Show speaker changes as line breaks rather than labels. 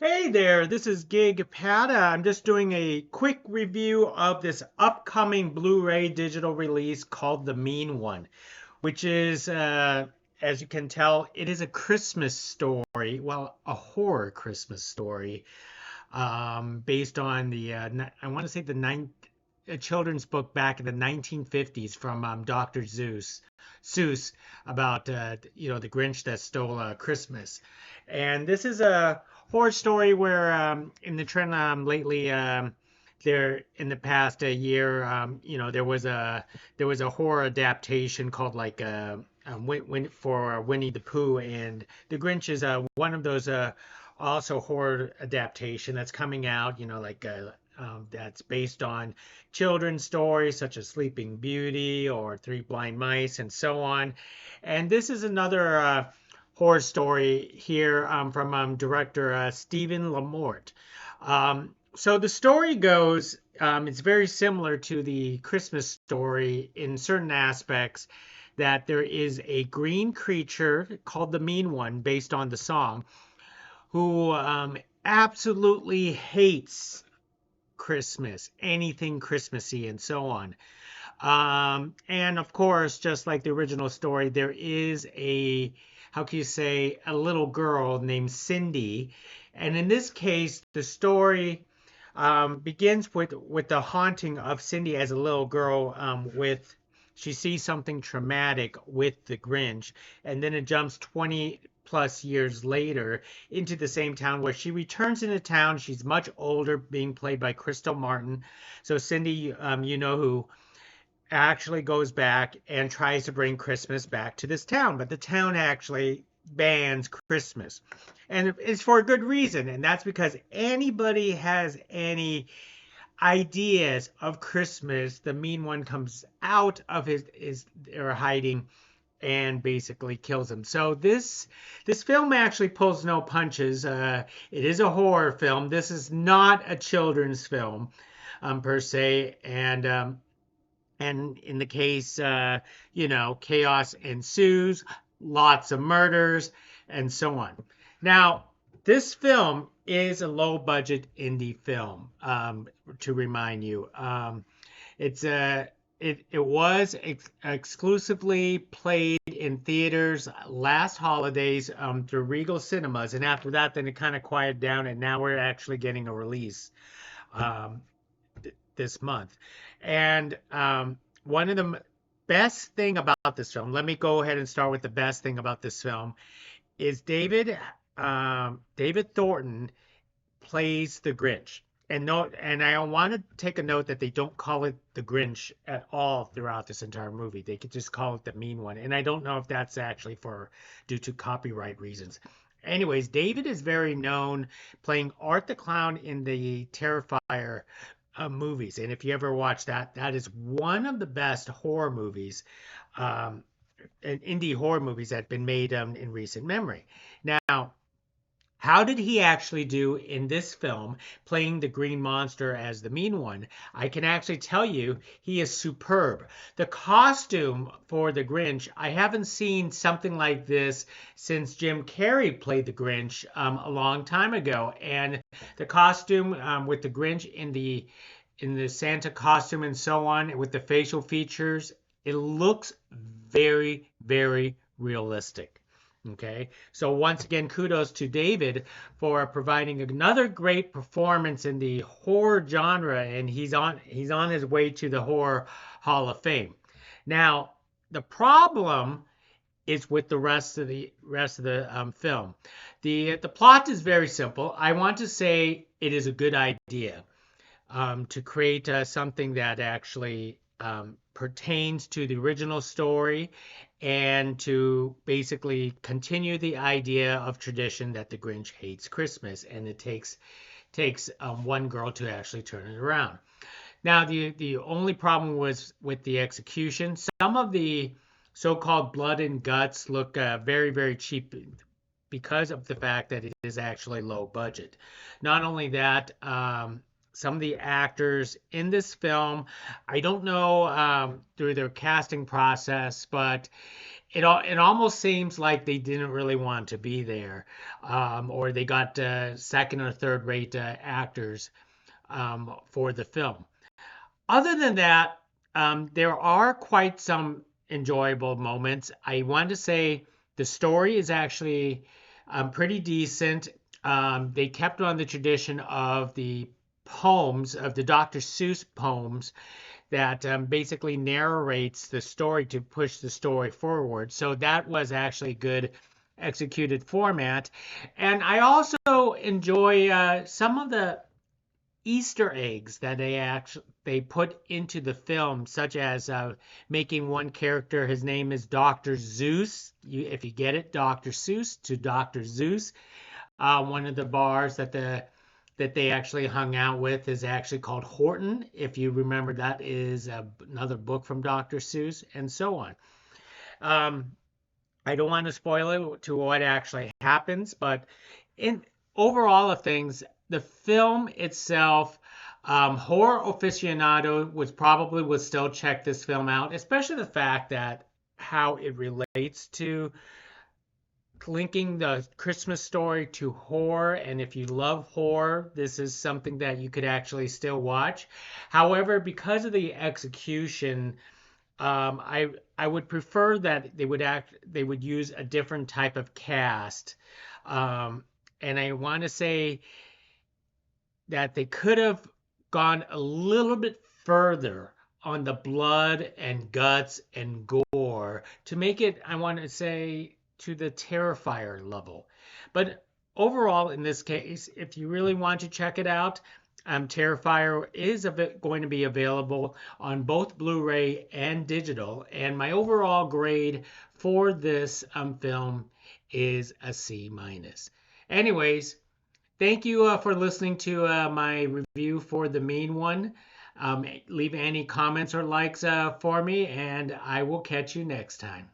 Hey there, this is Gig Pata. I'm just doing a quick review of this upcoming Blu-ray digital release called The Mean One, which is, as you can tell, it is a Christmas story. Well, a horror Christmas story, based on I want to say a children's book back in the 1950s from Dr. Seuss about the Grinch that stole Christmas. And this is a horror story where in the trend lately, there in the past year, there was a horror adaptation called like for Winnie the Pooh, and the Grinch is one of those also horror adaptation that's coming out, that's based on children's stories such as Sleeping Beauty or Three Blind Mice and so on. And this is another horror story here from director Steven LaMorte. So the story goes, it's very similar to the Christmas story in certain aspects, that there is a green creature called the Mean One, based on the song, who absolutely hates Christmas, anything Christmassy, and so on. And of course, just like the original story, there is how can you say, a little girl named Cindy. And in this case, the story begins with the haunting of Cindy as a little girl, she sees something traumatic with the Grinch, and then it jumps 20 plus years later into the same town, where she returns into town. She's much older, being played by Krystle Martin. So Cindy, who actually goes back and tries to bring Christmas back to this town, but the town actually bans Christmas, and it's for a good reason, and that's because anybody has any ideas of Christmas, the Mean One comes out of his or hiding and basically kills him. So this film actually pulls no punches. It is a horror film. This is not a children's film per se, and in the case, chaos ensues, lots of murders, and so on. Now, this film is a low-budget indie film, to remind you. It was exclusively played in theaters last holidays through Regal Cinemas, and after that, then it kind of quieted down, and now we're actually getting a release this month. And one of the best thing about this film, let me go ahead and start with the best thing about this film, is David Thornton plays the Grinch. And I want to take a note that they don't call it the Grinch at all throughout this entire movie. They could just call it the Mean One. And I don't know if that's actually due to copyright reasons. Anyways, David is very known playing Art the Clown in the Terrifier movies. And if you ever watch that, that is one of the best horror movies, and indie horror movies that have been made in recent memory. Now, how did he actually do in this film, playing the green monster as the Mean One? I can actually tell you he is superb. The costume for the Grinch, I haven't seen something like this since Jim Carrey played the Grinch a long time ago. And the costume with the Grinch in the Santa costume and so on, with the facial features, it looks very, very realistic. Okay, so once again, kudos to David for providing another great performance in the horror genre, and he's on his way to the Horror Hall of Fame. Now, the problem is with the rest of the film. The plot is very simple. I want to say it is a good idea to create something that actually pertains to the original story, and to basically continue the idea of tradition that the Grinch hates Christmas, and it takes one girl to actually turn it around. Now, the only problem was with the execution. Some of the so-called blood and guts look very, very cheap because of the fact that it is actually low budget. Not only that, some of the actors in this film, I don't know through their casting process, but it almost seems like they didn't really want to be there, or they got second or third rate actors for the film. Other than that, there are quite some enjoyable moments. I want to say the story is actually pretty decent. They kept on the tradition of the poems, of the Dr. Seuss poems, that basically narrates the story to push the story forward. So that was actually good executed format. And I also enjoy some of the Easter eggs that they put into the film, such as making one character, his name is Dr. Zeus. If you get it, Dr. Seuss to Dr. Zeus. One of the bars that they actually hung out with is actually called Horton. If you remember, that is another book from Dr. Seuss, and so on. I don't want to spoil it to what actually happens, but in overall of things, the film itself, horror aficionado would still check this film out, especially the fact that how it relates to linking the Christmas story to horror. And if you love horror, this is something that you could actually still watch. However, because of the execution, I would prefer that they would use a different type of cast. And I want to say that they could have gone a little bit further on the blood and guts and gore to make it, I want to say, to the Terrifier level. But overall, in this case, if you really want to check it out, Terrifier is going to be available on both Blu-ray and digital. And my overall grade for this film is a C minus. Anyways, thank you for listening to my review for The Mean One. Leave any comments or likes for me, and I will catch you next time.